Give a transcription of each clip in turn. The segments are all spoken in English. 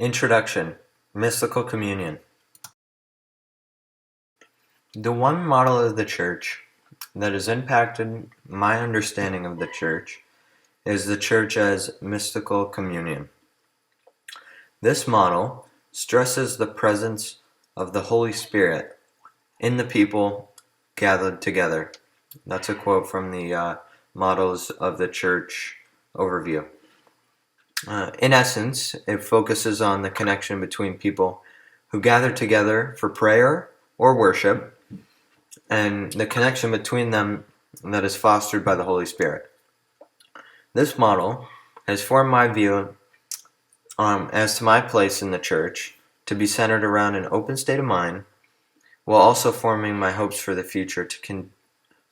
Introduction: Mystical Communion. The one model of the Church that has impacted my understanding of the Church is the Church as mystical communion. This model stresses the presence of the Holy Spirit in the people gathered together. That's a quote from the Models of the Church overview. In essence, it focuses on the connection between people who gather together for prayer or worship, and the connection between them that is fostered by the Holy Spirit. This model has formed my view as to my place in the Church to be centered around an open state of mind, while also forming my hopes for the future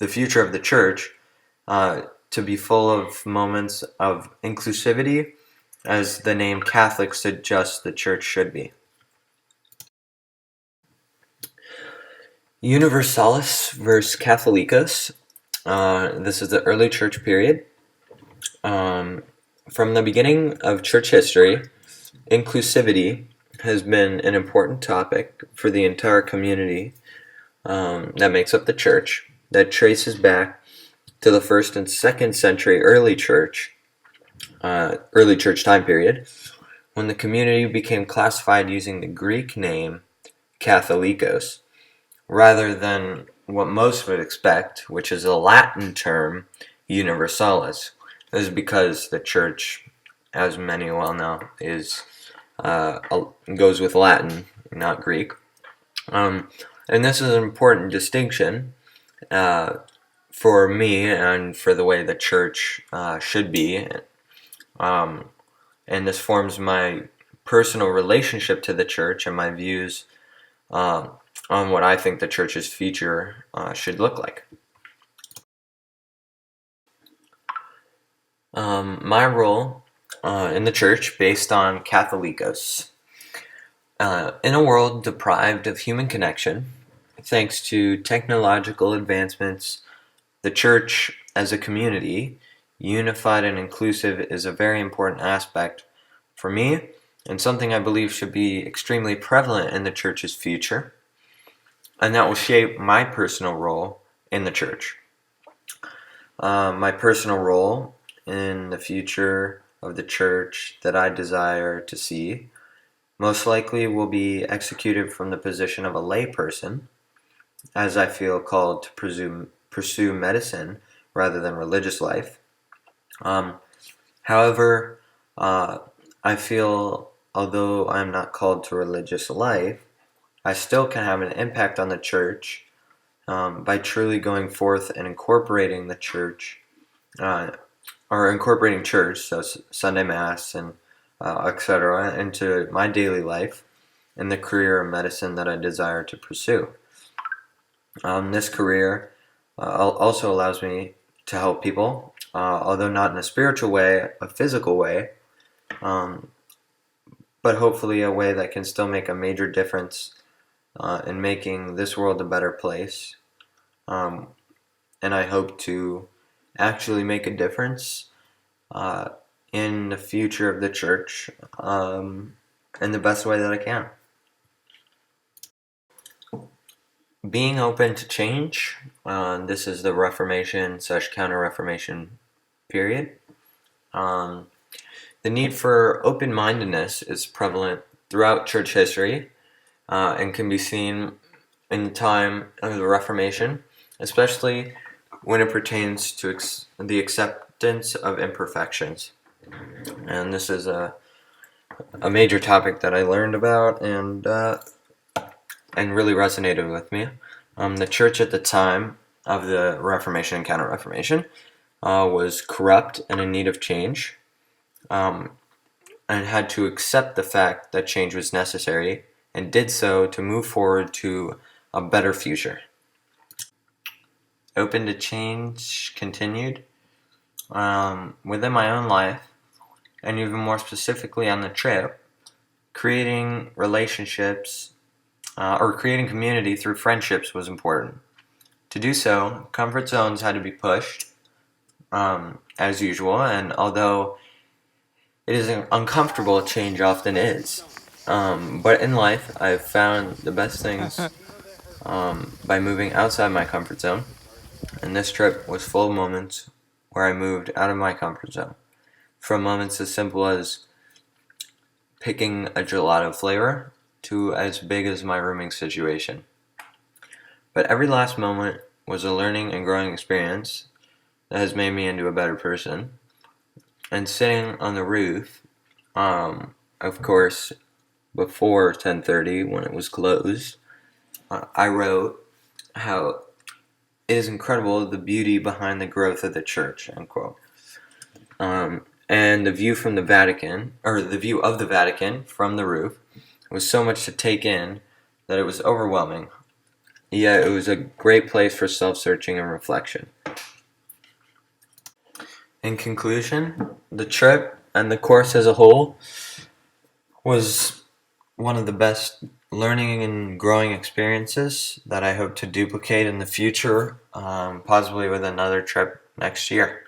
the future of the Church to be full of moments of inclusivity, as the name Catholic suggests the Church should be. Universalis versus Catholicos. This is the early Church period. From the beginning of Church history, inclusivity has been an important topic for the entire community that makes up the Church, that traces back to the 1st and 2nd century early Church time period, when the community became classified using the Greek name Catholicos, rather than what most would expect, which is a Latin term, Universalis. This is because the Church, as many well know, goes with Latin, not Greek. And this is an important distinction for me and for the way the Church should be. And this forms my personal relationship to the Church and my views on what I think the Church's future should look like. My role in the Church based on Catholicos. In a world deprived of human connection, thanks to technological advancements, the Church as a community, unified and inclusive, is a very important aspect for me, and something I believe should be extremely prevalent in the Church's future, and that will shape my personal role in the Church. My personal role in the future of the Church that I desire to see most likely will be executed from the position of a layperson, as I feel called to pursue medicine rather than religious life. However, I feel, although I am not called to religious life, I still can have an impact on the Church by truly going forth and incorporating the Church, or incorporating church, so Sunday Mass and etc., into my daily life and the career of medicine that I desire to pursue. This career also allows me to help people, although not in a spiritual way, a physical way, but hopefully a way that can still make a major difference in making this world a better place. And I hope to actually make a difference in the future of the Church in the best way that I can. Being open to change. This is the Reformation/Counter-Reformation period. The need for open-mindedness is prevalent throughout Church history and can be seen in the time of the Reformation, especially when it pertains to the acceptance of imperfections. And this is a major topic that I learned about and really resonated with me. The Church at the time of the Reformation and Counter-Reformation was corrupt and in need of change, and had to accept the fact that change was necessary, and did so to move forward to a better future. Open to change continued within my own life, and even more specifically on the trip, creating relationships or creating community through friendships was important. To do so, comfort zones had to be pushed, as usual, and although it is uncomfortable, change often is. But in life, I've found the best things by moving outside my comfort zone. And this trip was full of moments where I moved out of my comfort zone. From moments as simple as picking a gelato flavor to as big as my rooming situation. But every last moment was a learning and growing experience that has made me into a better person. And sitting on the roof, of course, before 10:30 when it was closed, I wrote how it is incredible the beauty behind the growth of the church, unquote. And the view from the Vatican, or the view of the Vatican from the roof, was so much to take in that it was overwhelming. Yet it was a great place for self-searching and reflection. In conclusion, the trip and the course as a whole was one of the best learning and growing experiences that I hope to duplicate in the future, possibly with another trip next year.